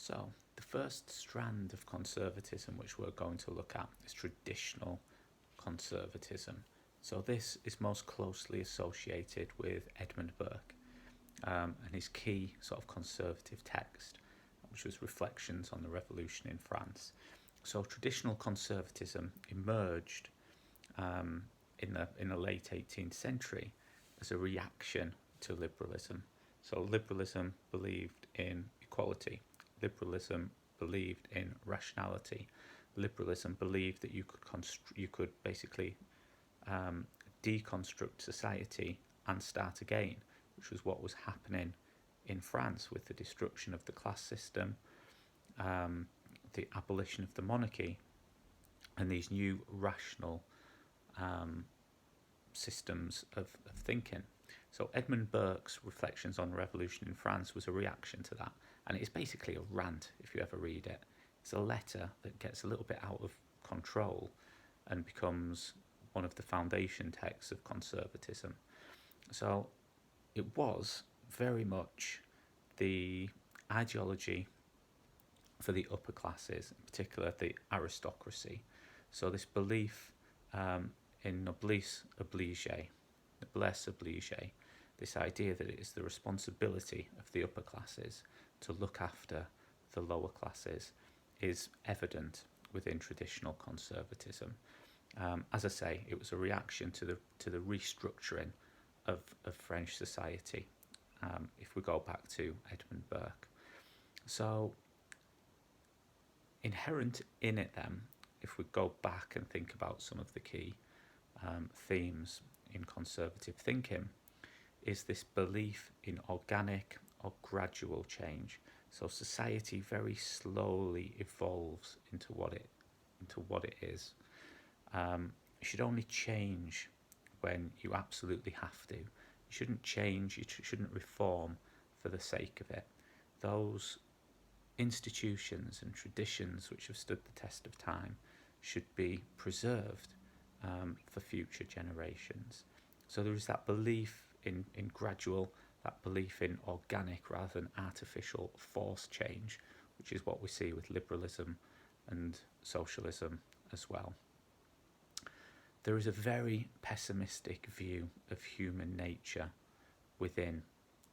So, the first strand of conservatism which we're going to look at is traditional conservatism. So, this is most closely associated with Edmund Burke and his key sort of conservative text, which was Reflections on the Revolution in France. So, traditional conservatism emerged in the late 18th century as a reaction to liberalism. So, liberalism believed in equality. Liberalism believed in rationality. Liberalism believed that you could basically deconstruct society and start again, which was what was happening in France with the destruction of the class system, the abolition of the monarchy, and these new rational systems of thinking. So Edmund Burke's Reflections on the Revolution in France was a reaction to that, and it's basically a rant if you ever read it. It's a letter that gets a little bit out of control and becomes one of the foundation texts of conservatism. So it was very much the ideology for the upper classes, in particular the aristocracy. So this belief in noblesse oblige, this idea that it is the responsibility of the upper classes to look after the lower classes, is evident within traditional conservatism. As I say, it was a reaction to the restructuring of French society, if we go back to Edmund Burke. So inherent in it then, if we go back and think about some of the key themes in conservative thinking, is this belief in organic or gradual change. So society very slowly evolves into what it is. It should only change when you absolutely have to. You shouldn't change, you shouldn't reform for the sake of it. Those institutions and traditions which have stood the test of time should be preserved for future generations. So there is that belief in gradual, that belief in organic rather than artificial forced change, which is what we see with liberalism and socialism as well. There is a very pessimistic view of human nature within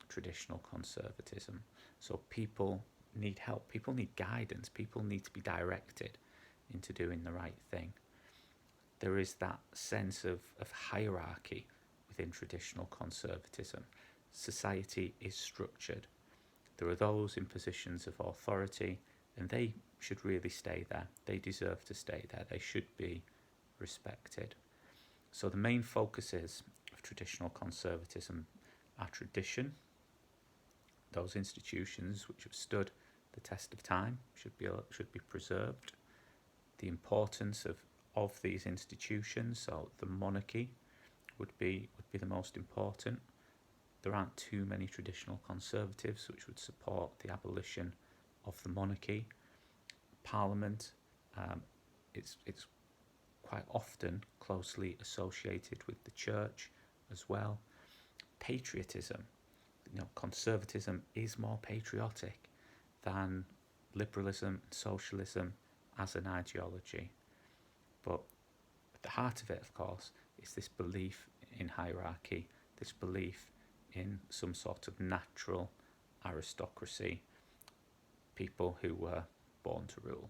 traditional conservatism. So people need help, people need guidance, people need to be directed into doing the right thing. There is that sense of hierarchy within traditional conservatism. Society is structured. There are those in positions of authority, and they should really stay there. They deserve to stay there. They should be respected. So the main focuses of traditional conservatism are tradition. Those institutions which have stood the test of time should be preserved. The importance of these institutions, so the monarchy would be the most important. There aren't too many traditional conservatives which would support the abolition of the monarchy. Parliament, it's quite often closely associated with the church as well. Patriotism, conservatism is more patriotic than liberalism and socialism as an ideology. But at the heart of it, of course, is this belief in hierarchy, this belief in some sort of natural aristocracy, people who were born to rule.